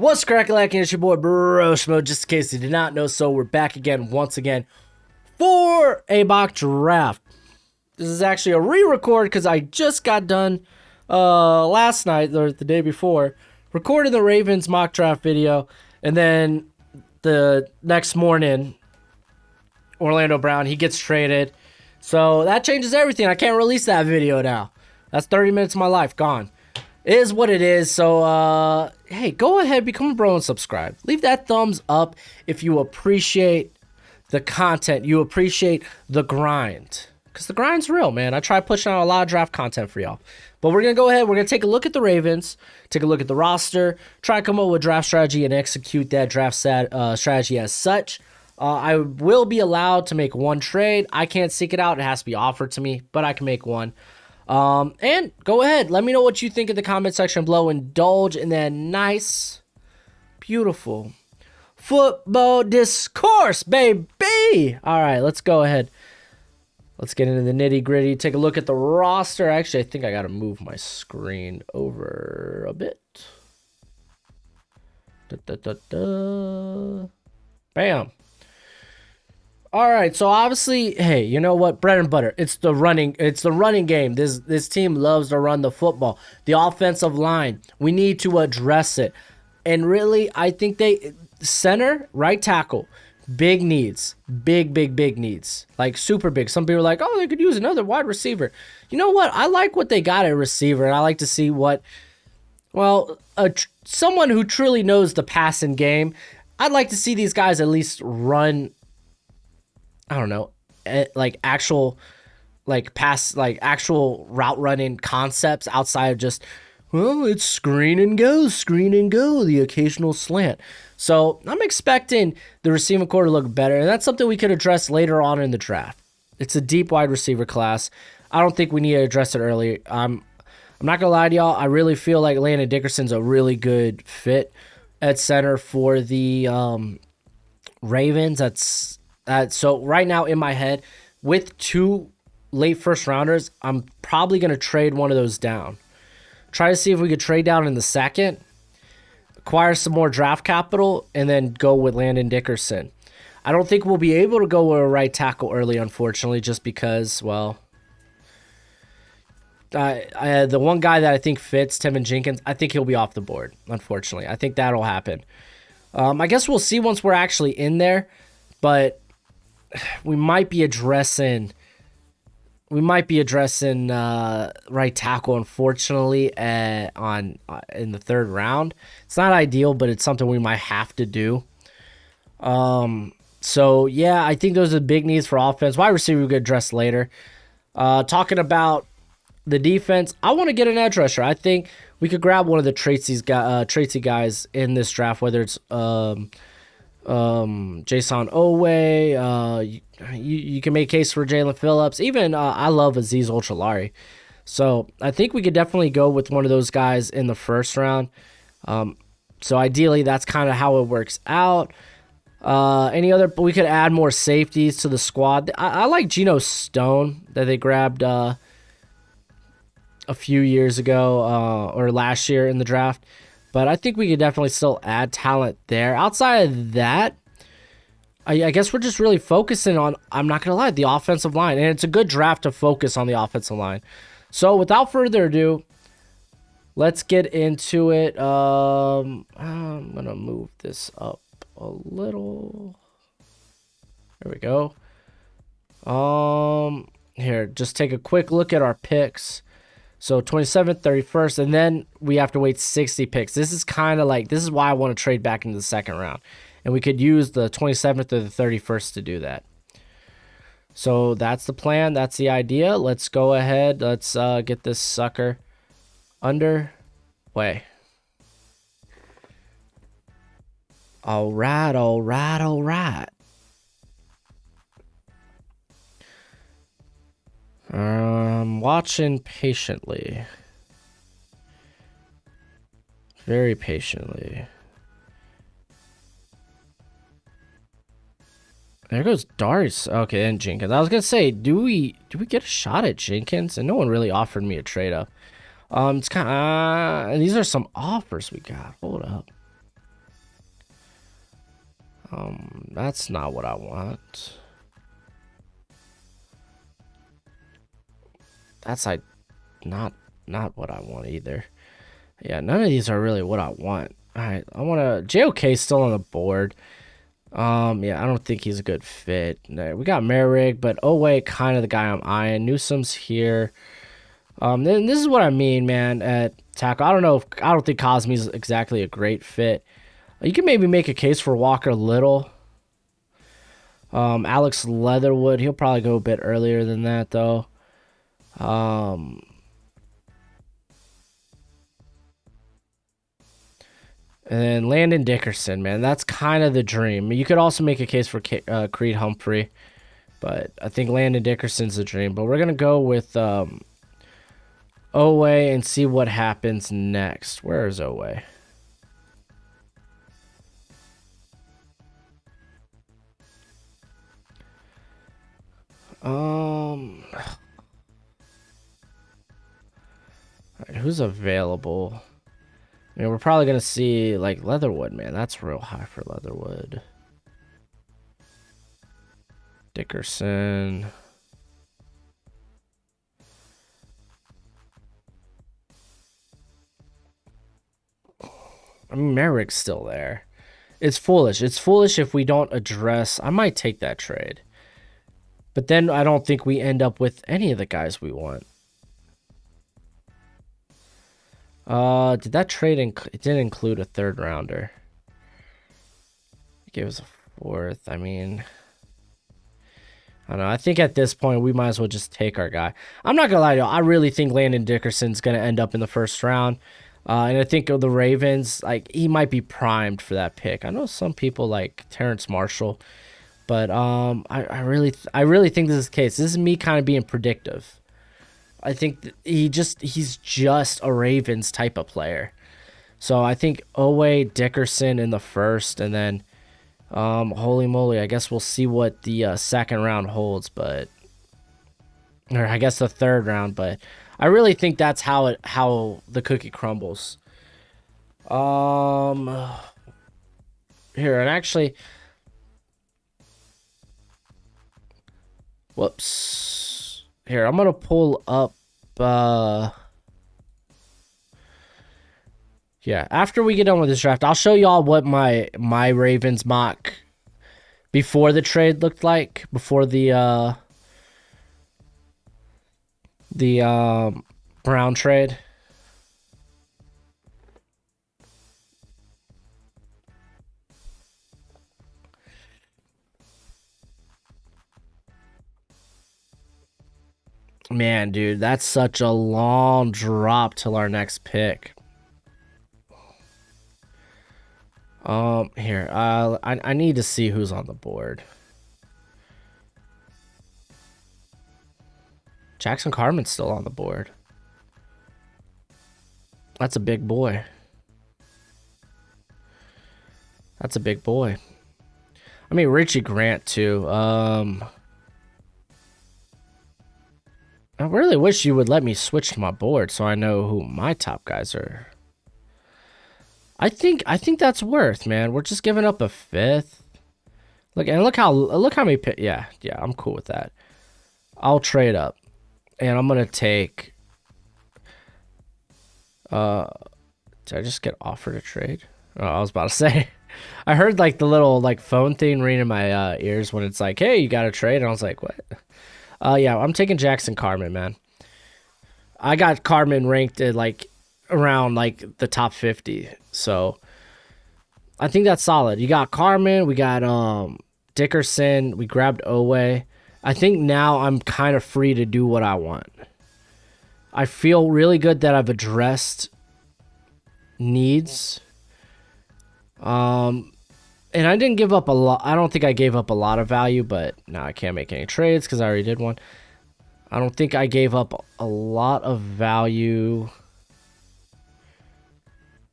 What's cracking, lacking? It's your boy Bro Schmo. Just in case you did not know, so we're back again once again for a mock draft. This is actually a re-record because I just got done last night or the day before recording the Ravens mock draft video, and then the next morning Orlando Brown, he gets traded, so that changes everything. I can't release that video now. That's 30 minutes of my life gone. It is what it is. So hey, go ahead, become a bro and subscribe. Leave that thumbs up if you appreciate the content, you appreciate the grind, because the grind's real, man. I try pushing out a lot of draft content for y'all. But we're gonna go ahead, we're gonna take a look at the Ravens, take a look at the roster, try to come up with draft strategy and execute that draft strategy as such. I will be allowed to make one trade. I can't seek it out, it has to be offered to me, but I can make one. And go ahead, let me know what you think in the comment section below. Indulge in that nice, beautiful football discourse, baby. All right, let's go ahead. Let's get into the nitty gritty. Take a look at the roster. Actually, I think I got to move my screen over a bit. Bam. All right, so obviously, hey, you know what? Bread and butter. It's the running game. This team loves to run the football. The offensive line, we need to address it. And really, I think center, right tackle, big needs. Big needs. Like super big. Some people are like, "Oh, they could use another wide receiver." You know what? I like what they got at receiver, and I like to see someone who truly knows the passing game. I'd like to see these guys at least run, I don't know, actual route running concepts outside of just, well, it's screen and go, the occasional slant. So I'm expecting the receiving core to look better, and that's something we could address later on in the draft. It's a deep wide receiver class. I don't think we need to address it early. I'm not gonna lie to y'all. I really feel like Landon Dickerson's a really good fit at center for the Ravens. So right now in my head, with two late first rounders, I'm probably going to trade one of those down. Try to see if we could trade down in the second, acquire some more draft capital, and then go with Landon Dickerson. I don't think we'll be able to go with a right tackle early, unfortunately, just because, well, the one guy that I think fits, Tevin Jenkins, I think he'll be off the board, unfortunately. I think that'll happen. I guess we'll see once we're actually in there, but we might be addressing right tackle, unfortunately, in the third round. It's not ideal, but it's something we might have to do. So yeah, I think those are the big needs for offense. Wide receiver we could address later. Talking about the defense, I want to get an edge rusher. I think we could grab one of the traitsy guys in this draft, whether it's Jayson Oweh, you can make a case for Jalen Phillips. Even I love Azeez Ojulari. So I think we could definitely go with one of those guys in the first round. So ideally, that's kind of how it works out. We could add more safeties to the squad. I like Geno Stone that they grabbed a few years ago or last year in the draft. But I think we could definitely still add talent there. Outside of that, I guess we're just really focusing on, I'm not going to lie, the offensive line. And it's a good draft to focus on the offensive line. So without further ado, let's get into it. I'm going to move this up a little. There we go. Here, just take a quick look at our picks. So 27th, 31st, and then we have to wait 60 picks. This is why I want to trade back into the second round. And we could use the 27th or the 31st to do that. So that's the plan. That's the idea. Let's go ahead. Let's get this sucker underway. All right. Watching patiently. Very patiently. There goes Darius. Okay, and Jenkins. I was gonna say, do we get a shot at Jenkins? And no one really offered me a trade up. It's kind of these are some offers we got. Hold up. That's not what I want. That's like not what I want either. Yeah, none of these are really what I want. All right, I want to JOK still on the board. Yeah, I don't think he's a good fit. No, we got Merrick, but Oweh kind of the guy I'm eyeing. Newsome's here. Then this is what I mean, man. At tackle, I don't think Cosme's exactly a great fit. You can maybe make a case for Walker Little. Alex Leatherwood, he'll probably go a bit earlier than that though. And then Landon Dickerson, man, that's kind of the dream. You could also make a case for Creed Humphrey, but I think Landon Dickerson's the dream. But we're gonna go with Oweh and see what happens next. Where is Oweh? Right, who's available? I mean, we're probably gonna see like Leatherwood, man. That's real high for Leatherwood. Dickerson. I mean, Merrick's still there. It's foolish. It's foolish if we don't address. I might take that trade. But then I don't think we end up with any of the guys we want. Did that trade it didn't include a third rounder. It gave us a fourth. I mean, I don't know. I think at this point we might as well just take our guy. I'm not gonna lie to you. I really think Landon Dickerson's gonna end up in the first round. And I think of the Ravens, like he might be primed for that pick. I know some people like Terrence Marshall, but I really think this is the case. This is me kind of being predictive. I think he's just a Ravens type of player. So I think Oweh, Dickerson in the first, and then holy moly, I guess we'll see what the second round holds, or I guess the third round, but I really think that's how the cookie crumbles. Here, and actually, whoops. Here, I'm gonna pull up. Yeah, after we get done with this draft, I'll show y'all what my Ravens mock before the trade looked like, before the Brown trade. Man, dude, that's such a long drop till our next pick. Here, I need to see who's on the board. Jackson Carman's still on the board. That's a big boy. That's a big boy. I mean, Richie Grant too. I really wish you would let me switch to my board so I know who my top guys are. I think that's worth, man. We're just giving up a fifth. Look how many yeah, I'm cool with that. I'll trade up. And I'm gonna take did I just get offered a trade? Oh, I was about to say. I heard like the little like phone thing ring in my ears when it's like, hey, you got a trade, and I was like, what? Yeah, I'm taking Jackson Carman, man. I got Carman ranked at like around like the top 50. So I think that's solid. You got Carman, we got Dickerson, we grabbed Oweh. I think now I'm kind of free to do what I want. I feel really good that I've addressed needs. And I didn't give up a lot. I don't think I gave up a lot of value, but now I can't make any trades because I already did one. I don't think I gave up a lot of value.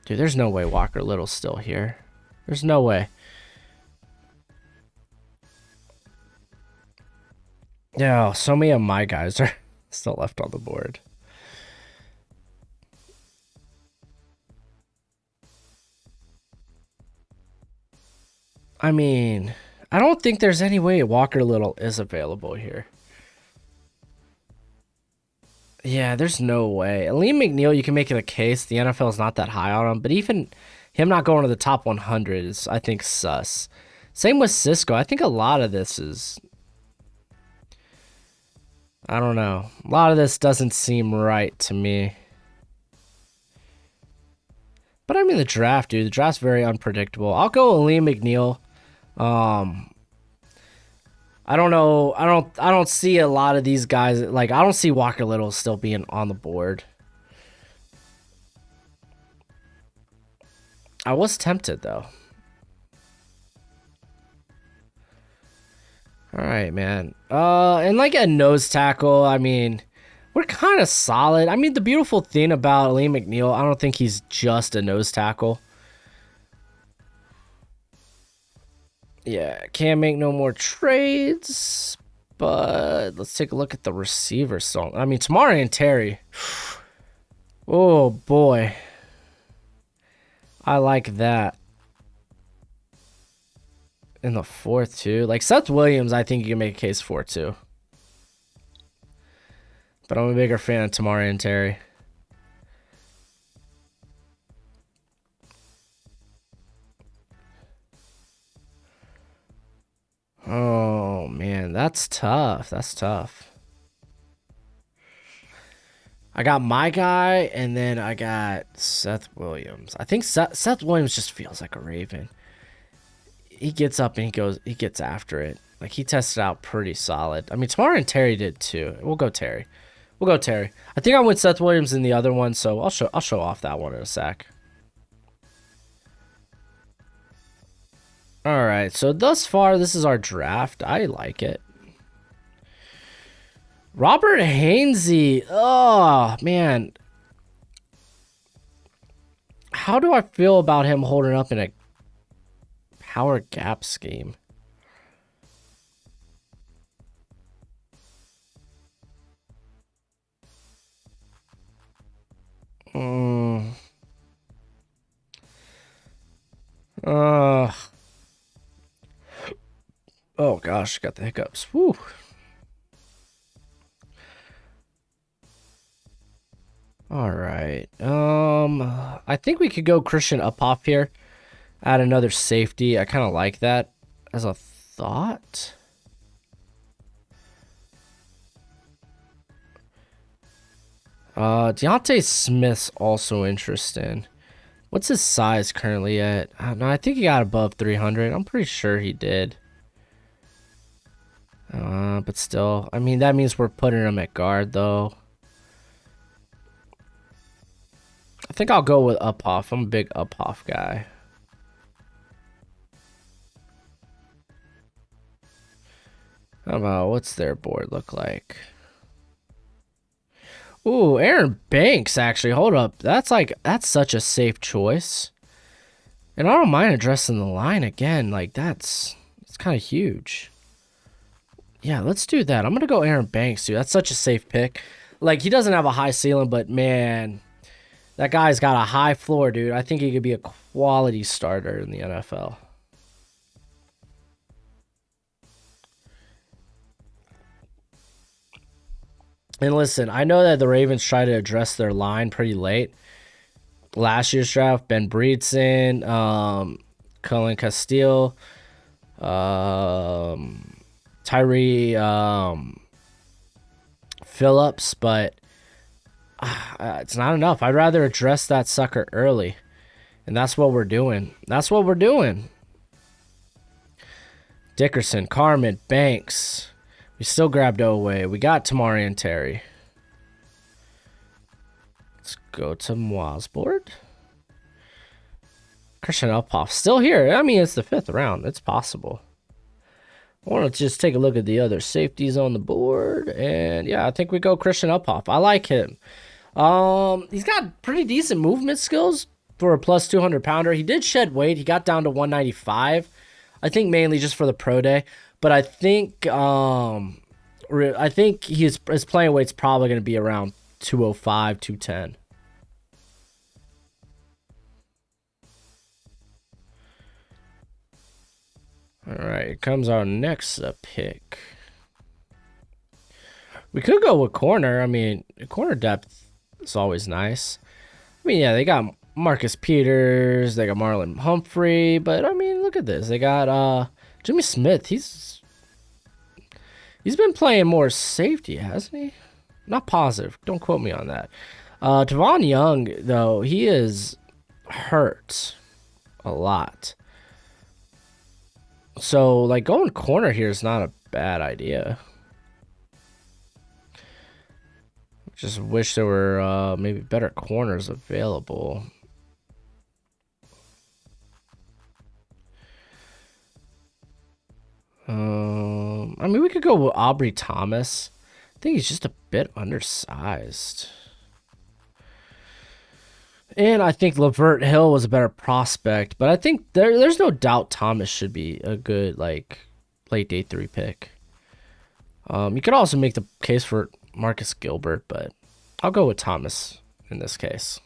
Dude, there's no way Walker Little's still here. There's no way. Yeah, so many of my guys are still left on the board. I mean, I don't think there's any way Walker Little is available here. Yeah, there's no way. Liam McNeil, you can make it a case. The NFL is not that high on him, but even him not going to the top 100 is, I think, sus. Same with Cisco. I think a lot of this is, I don't know. A lot of this doesn't seem right to me. But I mean, the draft, dude. The draft's very unpredictable. I'll go with Liam McNeil. Um, I don't know. I don't see a lot of these guys. Like, I don't see Walker Little still being on the board. I was tempted though. All right, man. And like a nose tackle, I mean, we're kind of solid. I mean, the beautiful thing about Liam McNeil, I don't think he's just a nose tackle. Yeah, can't make no more trades. But let's take a look at the receiver song. I mean, Tamari and Terry. Oh boy, I like that. In the fourth too, like Seth Williams, I think you can make a case for too. But I'm a bigger fan of Tamari and Terry. Oh man, that's tough. That's tough. I got my guy, and then I got Seth Williams. I think Seth Williams just feels like a Raven. He gets up and he gets after it. Like, he tested out pretty solid. I mean, Tamari and Terry did too. We'll go Terry. We'll go Terry. I think I went Seth Williams in the other one, so I'll show off that one in a sec. All right, so thus far, this is our draft. I like it. Robert Hainsey. Oh, man. How do I feel about him holding up in a power gap scheme? Hmm. Oh gosh, got the hiccups. Woo. All right. I think we could go Christian Uphoff here. Add another safety. I kind of like that as a thought. Deontay Smith's also interesting. What's his size currently at? No, I think he got above 300. I'm pretty sure he did. But still, I mean, that means we're putting him at guard, though. I think I'll go with Uphoff. I'm a big Uphoff guy. How about, what's their board look like? Ooh, Aaron Banks, actually. Hold up. That's such a safe choice. And I don't mind addressing the line again. Like, it's kind of huge. Yeah, let's do that. I'm going to go Aaron Banks, dude. That's such a safe pick. Like, he doesn't have a high ceiling, but man, that guy's got a high floor, dude. I think he could be a quality starter in the NFL. And listen, I know that the Ravens try to address their line pretty late. Last year's draft, Ben Breedson, Cullen Castile, Tyree Phillips, but it's not enough. I'd rather address that sucker early. And that's what we're doing. That's what we're doing. Dickerson, Carmen, Banks. We still grabbed Oweh. We got Tamari and Terry. Let's go to Moi's board. Christian Uphoff still here. I mean, it's the 5th round. It's possible. I want to just take a look at the other safeties on the board. And yeah, I think we go Christian Uphoff. I like him. He's got pretty decent movement skills for a plus 200 pounder. He did shed weight. He got down to 195. I think mainly just for the pro day. But I think his playing weight's probably going to be around 205, 210. All right, here comes our next pick. We could go with corner. I mean, corner depth is always nice. I mean, yeah, they got Marcus Peters, they got Marlon Humphrey, but I mean, look at this. They got Jimmy Smith. He's been playing more safety, hasn't he? Not positive. Don't quote me on that. Tavon Young, though, he is hurt a lot. So, like, going corner here is not a bad idea. Just wish there were maybe better corners available. I mean, we could go with Aubrey Thomas. I think he's just a bit undersized. And I think Lavert Hill was a better prospect, but I think there's no doubt Thomas should be a good, like, late day 3 pick. You could also make the case for Marcus Gilbert, but I'll go with Thomas in this case.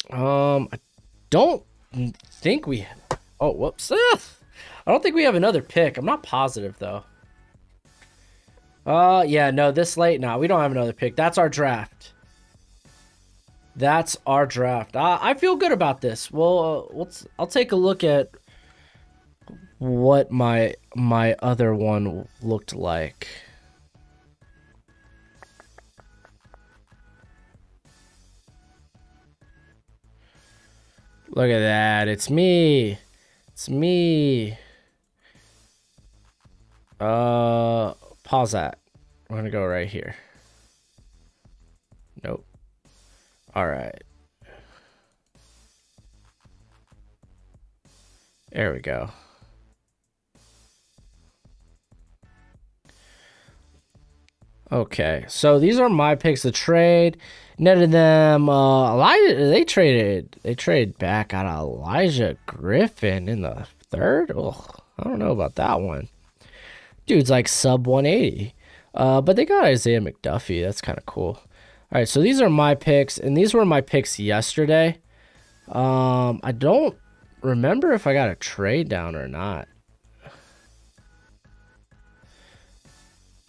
I don't think we... Oh, whoops. I don't think we have another pick. I'm not positive, though. Yeah, no, this late, no, we don't have another pick. That's our draft. That's our draft. I feel good about this. Well, I'll take a look at what my other one looked like. Look at that. It's me. It's me. Pause that. We're gonna go right here. Nope. All right. There we go. Okay, so these are my picks to trade. Netted them. They traded back on Elijah Griffin in the 3rd. Oh, I don't know about that one. Dude's like sub 180. But they got Isaiah McDuffie. That's kind of cool. All right, so these are my picks, and these were my picks yesterday. I don't remember if I got a trade down or not.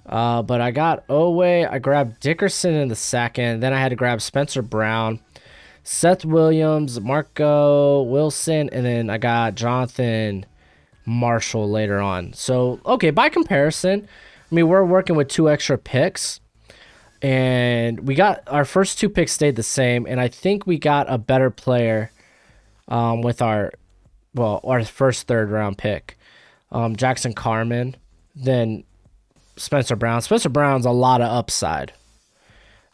But I got Oweh. I grabbed Dickerson in the 2nd. Then I had to grab Spencer Brown, Seth Williams, Marco Wilson, and then I got Jonathan Marshall later on. So, okay, by comparison, I mean, we're working with 2 extra picks. And we got our first 2 picks stayed the same. And I think we got a better player with our first 3rd round pick, Jackson Carman, than Spencer Brown. Spencer Brown's a lot of upside.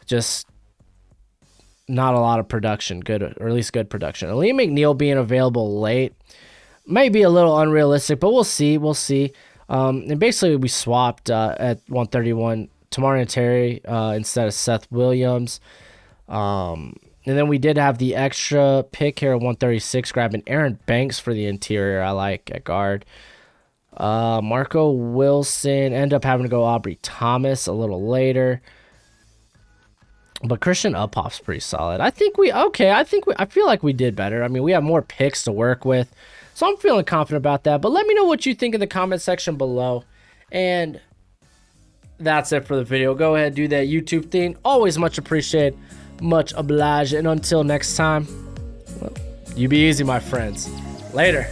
Just not a lot of production, good, or at least good production. Liam McNeil being available late may be a little unrealistic, but we'll see. We'll see. And basically, we swapped at 131 Tamarian Terry instead of Seth Williams. And then we did have the extra pick here at 136, grabbing Aaron Banks for the interior. I like at guard. Marco Wilson, end up having to go Aubrey Thomas a little later. But Christian Uphoff's pretty solid. I feel like we did better. I mean, we have more picks to work with. So I'm feeling confident about that. But let me know what you think in the comment section below. And that's it for the video. Go ahead, do that YouTube thing. Always much appreciated. Much obliged. And until next time, well, you be easy, my friends. Later.